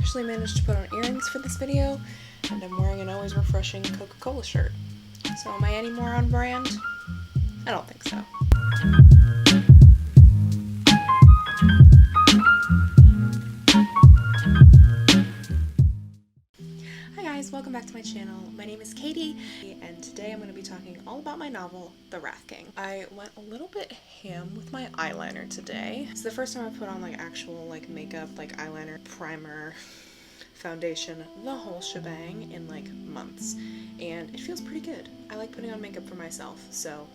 actually managed to put on earrings for this video, and I'm wearing an always refreshing Coca-Cola shirt. So am I any more on brand? I don't think so. Hi guys, welcome back to my channel. My name is Katie, and today I'm going to be talking all about my novel, The Wrath King. I went a little bit ham with my eyeliner today. It's the first time I put on actual makeup, eyeliner, primer, foundation, the whole shebang in months, and it feels pretty good. I like putting on makeup for myself, so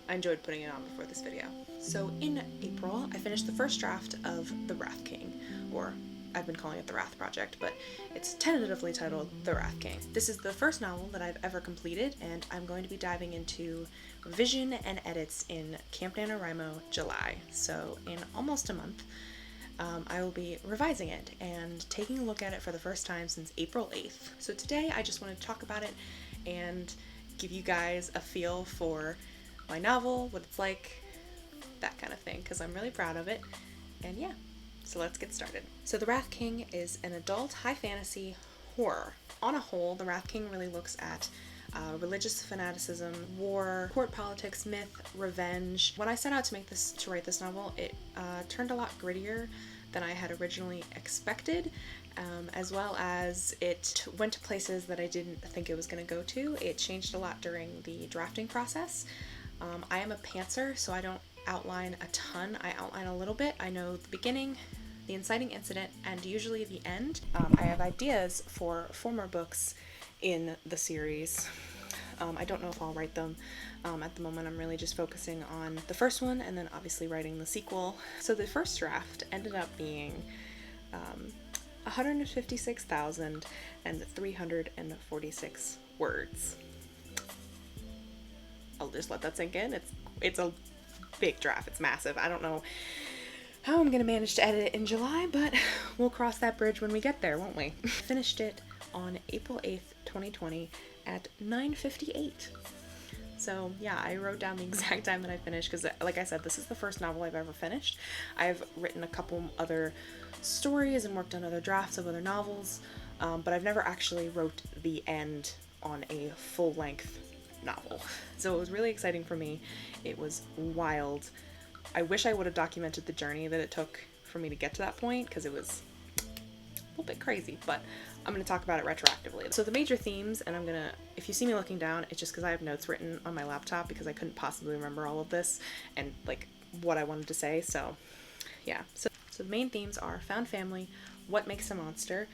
I enjoyed putting it on before this video. So in April, I finished the first draft of The Wrath King, or I've been calling it The Wrath Project, but it's tentatively titled The Wrath King. This is the first novel that I've ever completed, and I'm going to be diving into vision and edits in Camp NaNoWriMo July. So in almost a month, I will be revising it and taking a look at it for the first time since April 8th. So today I just wanted to talk about it and give you guys a feel for my novel, what it's like, that kind of thing, because I'm really proud of it. And yeah, so let's get started. So The Wrath King is an adult high fantasy horror. On a whole, The Wrath King really looks at religious fanaticism, war, court politics, myth, revenge. When I set out to write this novel, it turned a lot grittier than I had originally expected, as well as it went to places that I didn't think it was going to go to. It changed a lot during the drafting process. I am a pantser, so I don't outline a ton. I outline a little bit. I know the beginning, the inciting incident, and usually the end. I have ideas for former books in the series. I don't know if I'll write them. At the moment, I'm really just focusing on the first one and then obviously writing the sequel. So the first draft ended up being 156,346 words. I'll just let that sink in. It's a big draft. It's massive. I don't know how I'm gonna manage to edit it in July, but we'll cross that bridge when we get there, won't we? Finished it on April 8th, 2020 at 9:58. So yeah, I wrote down the exact time that I finished because, like I said, this is the first novel I've ever finished. I've written a couple other stories and worked on other drafts of other novels, but I've never actually wrote the end on a full-length novel. So it was really exciting for me. It was wild. I wish I would have documented the journey that it took for me to get to that point, because it was a little bit crazy, but I'm going to talk about it retroactively. So the major themes, and if you see me looking down, it's just because I have notes written on my laptop because I couldn't possibly remember all of this and what I wanted to say. So yeah, so the main themes are found family, what makes a monster,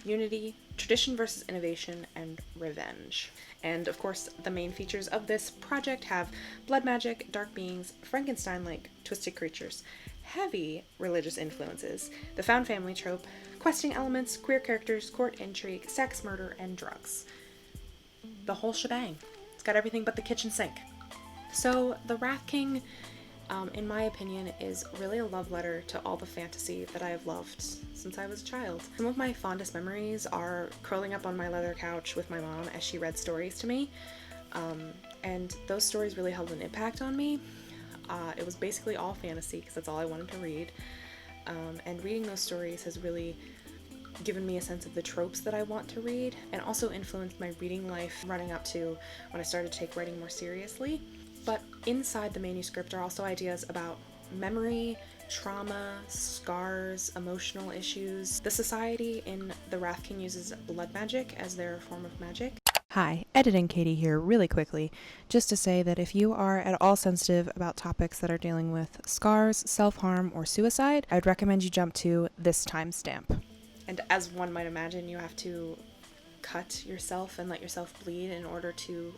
unity, tradition versus innovation, and revenge. And of course, the main features of this project have blood magic, dark beings, Frankenstein-like twisted creatures, heavy religious influences, the found family trope, questing elements, queer characters, court intrigue, sex, murder, and drugs. The whole shebang. It's got everything but the kitchen sink. So The Wrath King, in my opinion, is really a love letter to all the fantasy that I have loved since I was a child. Some of my fondest memories are curling up on my leather couch with my mom as she read stories to me, and those stories really held an impact on me. It was basically all fantasy because that's all I wanted to read, and reading those stories has really given me a sense of the tropes that I want to read, and also influenced my reading life running up to when I started to take writing more seriously. But inside the manuscript are also ideas about memory, trauma, scars, emotional issues. The society in The Wrath King uses blood magic as their form of magic. Hi, editing Katie here really quickly, just to say that if you are at all sensitive about topics that are dealing with scars, self-harm, or suicide, I'd recommend you jump to this timestamp. And as one might imagine, you have to cut yourself and let yourself bleed in order to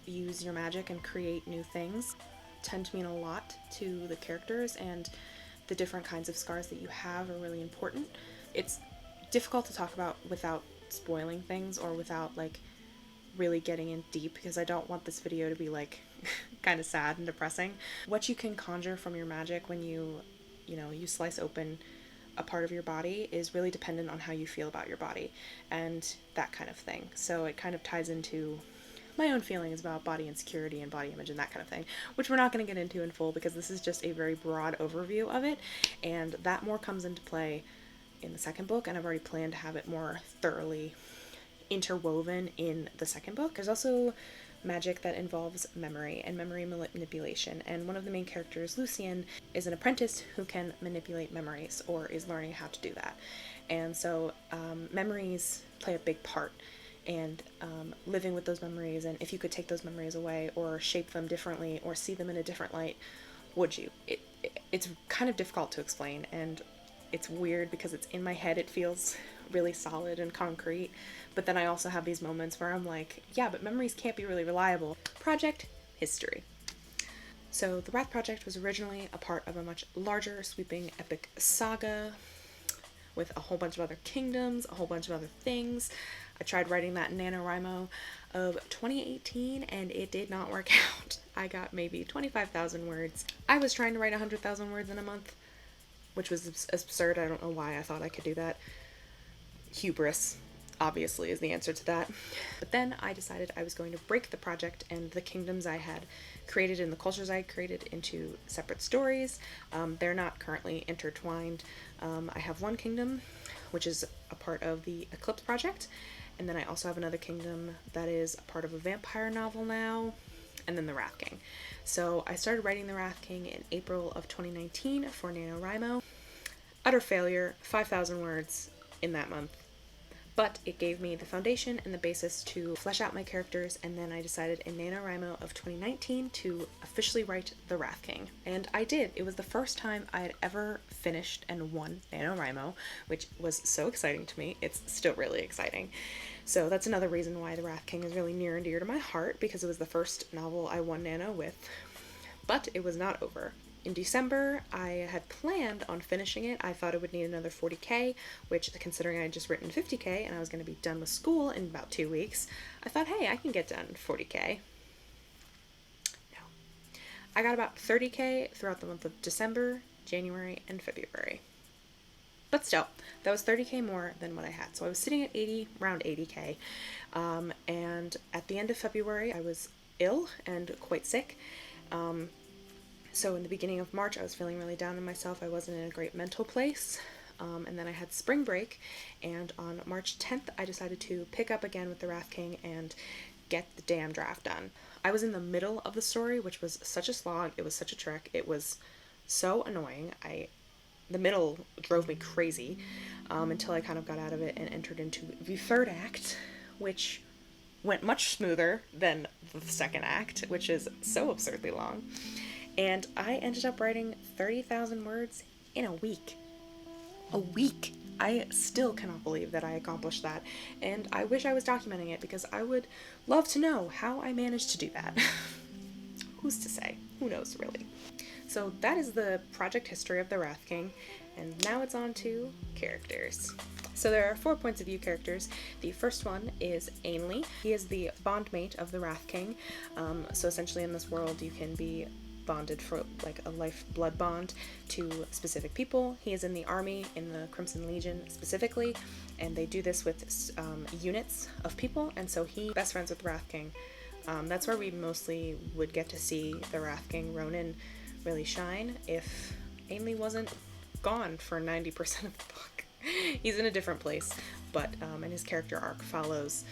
use your magic and create new things. Tend to mean a lot to the characters, and the different kinds of scars that you have are really important. It's difficult to talk about without spoiling things or without really getting in deep, because I don't want this video to be kind of sad and depressing. What you can conjure from your magic when you slice open a part of your body is really dependent on how you feel about your body and that kind of thing. So it kind of ties into my own feelings about body insecurity and body image and that kind of thing, which we're not going to get into in full because this is just a very broad overview of it, and that more comes into play in the second book, and I've already planned to have it more thoroughly interwoven in the second book. There's also magic that involves memory and memory manipulation, and one of the main characters, Lucien, is an apprentice who can manipulate memories, or is learning how to do that. And so memories play a big part, and living with those memories, and if you could take those memories away or shape them differently or see them in a different light, would you? It's kind of difficult to explain, and it's weird because it's in my head, it feels really solid and concrete, but then I also have these moments where I'm like, yeah, but memories can't be really reliable. Project history. So the Wrath Project was originally a part of a much larger, sweeping, epic saga with a whole bunch of other kingdoms, a whole bunch of other things. I tried writing that in NaNoWriMo of 2018 and it did not work out. I got maybe 25,000 words. I was trying to write 100,000 words in a month, which was absurd. I don't know why I thought I could do that. Hubris, obviously, is the answer to that. But then I decided I was going to break the project and the kingdoms I had created and the cultures I had created into separate stories. They're not currently intertwined. I have one kingdom, which is a part of the Eclipse project, and then I also have another kingdom that is a part of a vampire novel now, and then the Wrath King. So I started writing the Wrath King in April of 2019 for NaNoWriMo. Utter failure, 5,000 words in that month. But it gave me the foundation and the basis to flesh out my characters, and then I decided in NaNoWriMo of 2019 to officially write the Wrath King. And I did. It was the first time I had ever finished and won NaNoWriMo, which was so exciting to me. It's still really exciting. So that's another reason why the Wrath King is really near and dear to my heart, because it was the first novel I won Nano with. But it was not over. In December, I had planned on finishing it. I thought it would need another 40k, which, considering I had just written 50k and I was going to be done with school in about 2 weeks, I thought, hey, I can get done 40k. No. I got about 30k throughout the month of December, January, and February. But still, that was 30k more than what I had. So I was sitting at around 80k. And at the end of February, I was ill and quite sick. So in the beginning of March, I was feeling really down on myself. I wasn't in a great mental place. And then I had spring break, and on March 10th, I decided to pick up again with the Wrath King and get the damn draft done. I was in the middle of the story, which was such a slog. It was such a trek. It was so annoying. The middle drove me crazy until I kind of got out of it and entered into the third act, which went much smoother than the second act, which is so absurdly long. And I ended up writing 30,000 words in a week. A week! I still cannot believe that I accomplished that, and I wish I was documenting it because I would love to know how I managed to do that. Who's to say? Who knows, really? So that is the project history of the Wrath King, and now it's on to characters. So there are 4 points of view characters. The first one is Ainley. He is the bondmate of the Wrath King. So essentially in this world you can be bonded for like a life blood bond to specific people. He is in the army, in the Crimson Legion specifically, and they do this with units of people, and so he's best friends with the Wrath King. That's where we mostly would get to see the Wrath King Ronan really shine if Ainley wasn't gone for 90% of the book. He's in a different place, but and his character arc follows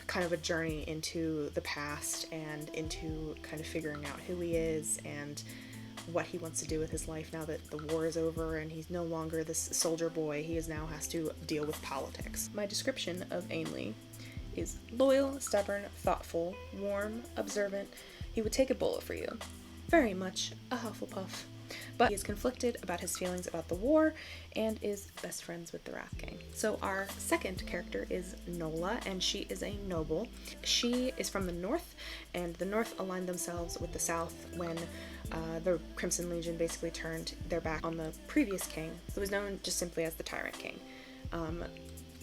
kind of a journey into the past and into kind of figuring out who he is and what he wants to do with his life now that the war is over and he's no longer this soldier boy. He now has to deal with politics. My description of Ainley is loyal, stubborn, thoughtful, warm, observant. He would take a bullet for you. Very much a Hufflepuff. But he is conflicted about his feelings about the war and is best friends with the Wrath King. So our second character is Nola, and she is a noble. She is from the North, and the North aligned themselves with the South when the Crimson Legion basically turned their back on the previous king, who was known just simply as the Tyrant King.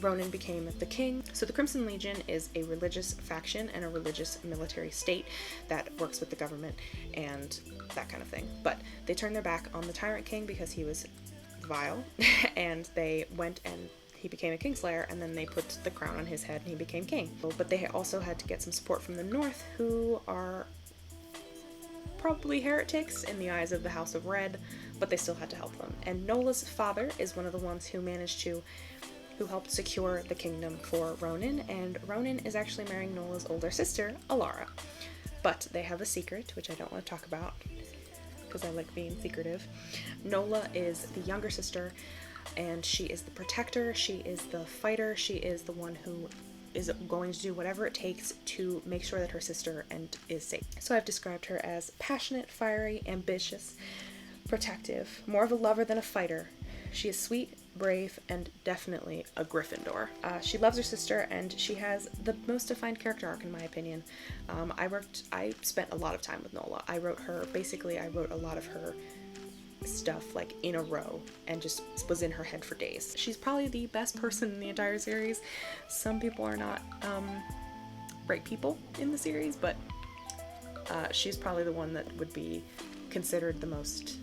Ronan became the king. So the Crimson Legion is a religious faction and a religious military state that works with the government and that kind of thing. But they turned their back on the Tyrant King because he was vile, and they went and he became a Kingslayer, and then they put the crown on his head and he became king. But they also had to get some support from the North, who are probably heretics in the eyes of the House of Red, but they still had to help them. And Nola's father is one of the ones who helped secure the kingdom for Ronan, and Ronan is actually marrying Nola's older sister, Alara. But they have a secret, which I don't want to talk about, because I like being secretive. Nola is the younger sister, and she is the protector, she is the fighter, she is the one who is going to do whatever it takes to make sure that her sister is safe. So I've described her as passionate, fiery, ambitious, protective, more of a lover than a fighter. She is sweet, brave, and definitely a Gryffindor. She loves her sister, and she has the most defined character arc, in my opinion. I spent a lot of time with Nola. I wrote a lot of her stuff like in a row and just was in her head for days. She's probably the best person in the entire series. Some people are not great people in the series, but she's probably the one that would be considered the most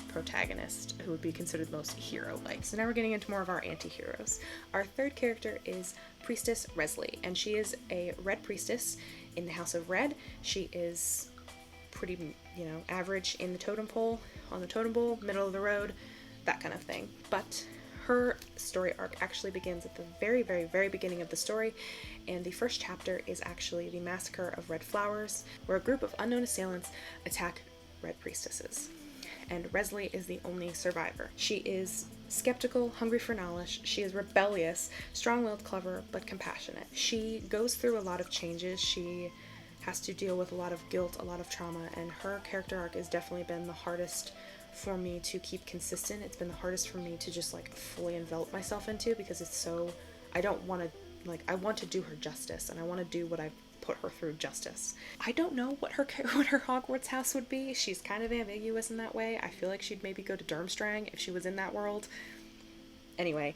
protagonist, who would be considered most hero-like. So now we're getting into more of our anti-heroes. Our third character is Priestess Resley, and she is a red priestess in the House of Red. She is pretty, average in the totem pole, on the totem pole, middle of the road, that kind of thing. But her story arc actually begins at the very, very, very beginning of the story, and the first chapter is actually the Massacre of Red Flowers, where a group of unknown assailants attack red priestesses. And Resley is the only survivor. She is skeptical, hungry for knowledge, she is rebellious, strong-willed, clever, but compassionate. She goes through a lot of changes, she has to deal with a lot of guilt, a lot of trauma, and her character arc has definitely been the hardest for me to keep consistent. It's been the hardest for me to just fully envelop myself into, because it's so, I want to do her justice, and I want to do what I've put her through justice. I don't know what her Hogwarts house would be. She's kind of ambiguous in that way. I feel like she'd maybe go to Durmstrang if she was in that world. Anyway,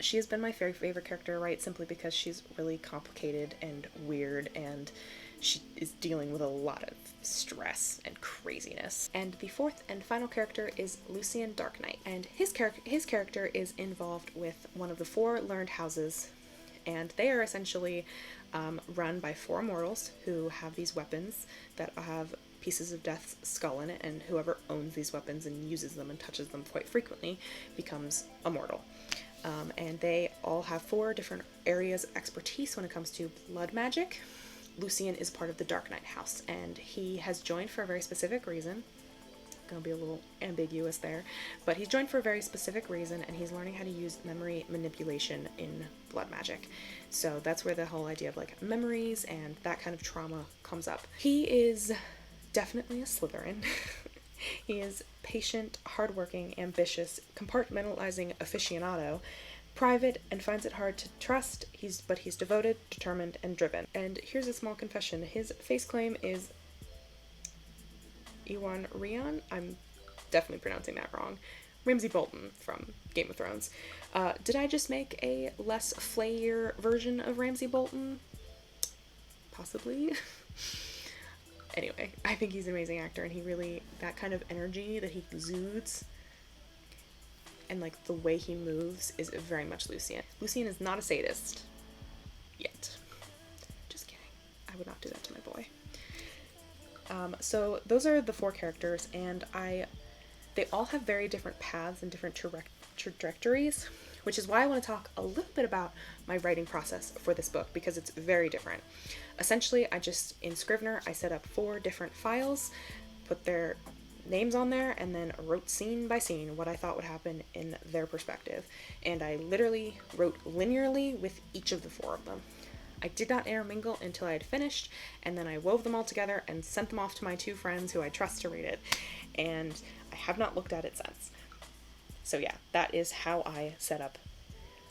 she has been my very favorite character to write, simply because she's really complicated and weird, and she is dealing with a lot of stress and craziness. And the fourth and final character is Lucian Darknight, and his character is involved with one of the 4 learned houses, and they are essentially run by 4 immortals who have these weapons that have pieces of Death's skull in it, and whoever owns these weapons and uses them and touches them quite frequently becomes immortal. And they all have 4 different areas of expertise when it comes to blood magic. Lucian is part of the Dark Knight house, and he has joined for a very specific reason. Gonna be a little ambiguous there, but he's joined for a very specific reason, and he's learning how to use memory manipulation in blood magic. So that's where the whole idea of memories and that kind of trauma comes up. He is definitely a Slytherin. He is patient, hardworking, ambitious, compartmentalizing aficionado, private, and finds it hard to trust. But he's devoted, determined, and driven. And here's a small confession. His face claim is Iwan Rion. I'm definitely pronouncing that wrong. Ramsay Bolton from Game of Thrones. Did I just make a less flayier version of Ramsay Bolton? Possibly. Anyway, I think he's an amazing actor, and he really, that kind of energy that he exudes and the way he moves is very much Lucian. Lucian is not a sadist. Yet. Just kidding. I would not do that to my boy. So those are the 4 characters, and they all have very different paths and different trajectories, which is why I want to talk a little bit about my writing process for this book, because it's very different. Essentially, in Scrivener, I set up 4 different files, put their names on there, and then wrote scene by scene what I thought would happen in their perspective. And I literally wrote linearly with each of the 4 of them. I did not intermingle until I had finished, and then I wove them all together and sent them off to my 2 friends who I trust to read it, and I have not looked at it since. So yeah, that is how I set up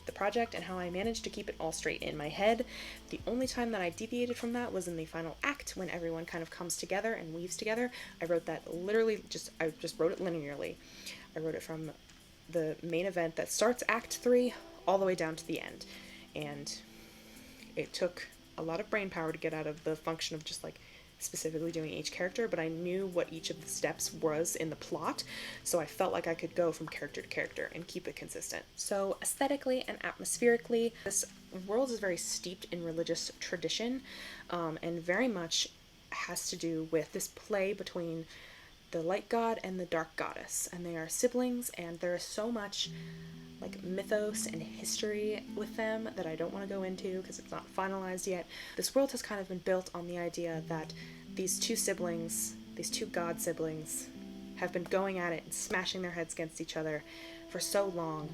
the project and how I managed to keep it all straight in my head. The only time that I deviated from that was in the final act, when everyone kind of comes together and weaves together. I wrote that literally, I just wrote it linearly. I wrote it from the main event that starts Act 3 all the way down to the end, and it took a lot of brain power to get out of the function of just specifically doing each character, but I knew what each of the steps was in the plot, so I felt like I could go from character to character and keep it consistent. So aesthetically and atmospherically, this world is very steeped in religious tradition, and very much has to do with this play between the light god and the dark goddess, and they are siblings, and there is so much like mythos and history with them that I don't want to go into because it's not finalized yet. This world has kind of been built on the idea that these two siblings, these two god siblings, have been going at it and smashing their heads against each other for so long,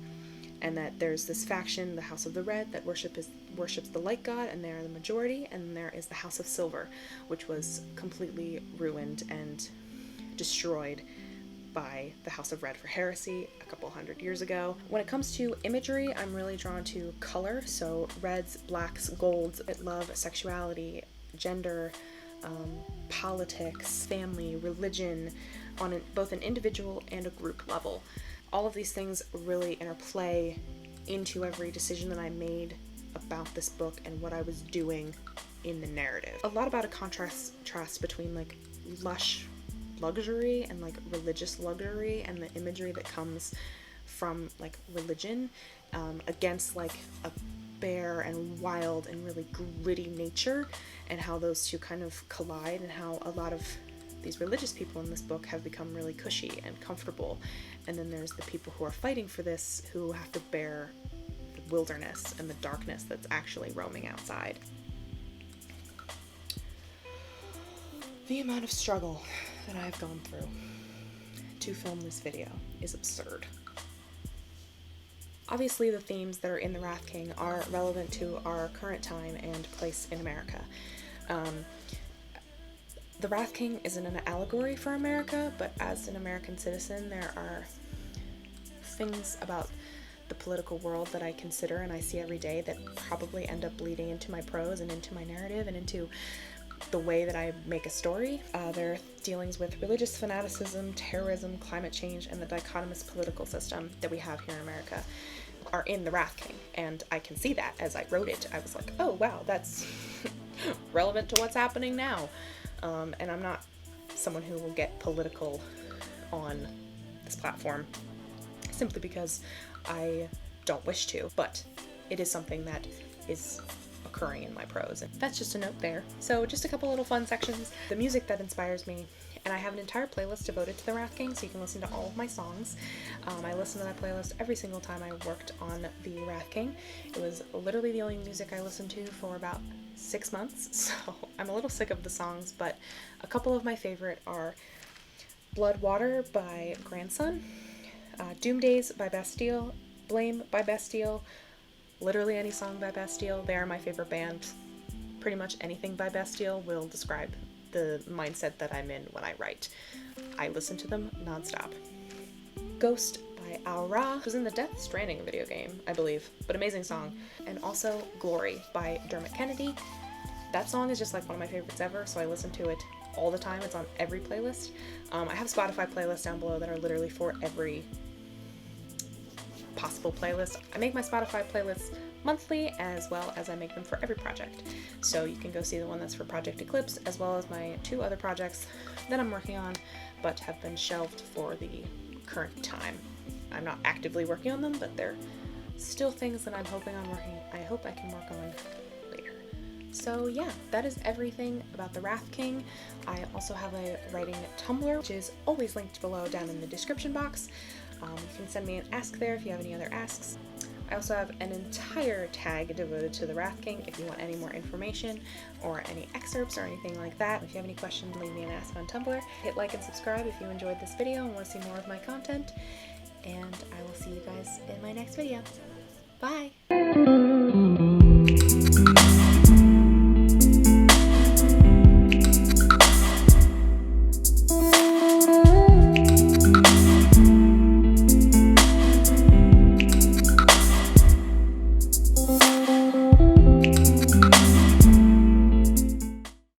and that there's this faction, the House of the Red, that worships the light god, and they are the majority, and there is the House of Silver, which was completely ruined and destroyed by the House of Red for heresy a couple hundred years ago. When it comes to imagery, I'm really drawn to color, so reds, blacks, golds. I love sexuality, gender, politics, family, religion, on both an individual and a group level. All of these things really interplay into every decision that I made about this book and what I was doing in the narrative. A lot about a contrast between like lush luxury and like religious luxury and the imagery that comes from like religion against like a bare and wild and really gritty nature, and how those two kind of collide, and how a lot of these religious people in this book have become really cushy and comfortable, and then there's the people who are fighting for this who have to bear the wilderness and the darkness that's actually roaming outside. The amount of struggle that I've gone through to film this video is absurd. Obviously, the themes that are in The Wrath King are relevant to our current time and place in America. The Wrath King isn't an allegory for America, but as an American citizen, there are things about the political world that I consider and I see every day that probably end up bleeding into my prose and into my narrative and into the way that I make a story. There are dealings with religious fanaticism, terrorism, climate change, and the dichotomous political system that we have here in America are in The Wrath King, and I can see that as I wrote it. I was like, oh wow, that's relevant to what's happening now. And I'm not someone who will get political on this platform simply because I don't wish to, but it is something that is occurring in my prose, and that's just a note there. So just a couple little fun sections. The music that inspires me, and I have an entire playlist devoted to The Wrath King, so you can listen to all of my songs. I listen to that playlist every single time I worked on The Wrath King. It was literally the only music I listened to for about 6 months, so I'm a little sick of the songs, but a couple of my favorite are Blood Water by Grandson, Doom Days by Bastille, Blame by Bastille, literally any song by Bastille. They are my favorite band. Pretty much anything by Bastille will describe the mindset that I'm in when I write. I listen to them nonstop. Ghost by Al Ra, who's in the Death Stranding video game, I believe, but amazing song. And also Glory by Dermot Kennedy. That song is just like one of my favorites ever, so I listen to it all the time. It's on every playlist. I have Spotify playlists down below that are literally for every possible playlist. I make my Spotify playlists monthly, as well as I make them for every project. So you can go see the one that's for Project Eclipse, as well as my 2 other projects that I'm working on, but have been shelved for the current time. I'm not actively working on them, but they're still things that I hope I can work on later. So yeah, that is everything about The Wrath King. I also have a writing Tumblr, which is always linked below down in the description box. You can send me an ask there if you have any other asks. I also have an entire tag devoted to The Wrath King if you want any more information or any excerpts or anything like that. If you have any questions, leave me an ask on Tumblr. Hit like and subscribe if you enjoyed this video and want to see more of my content. And I will see you guys in my next video. Bye!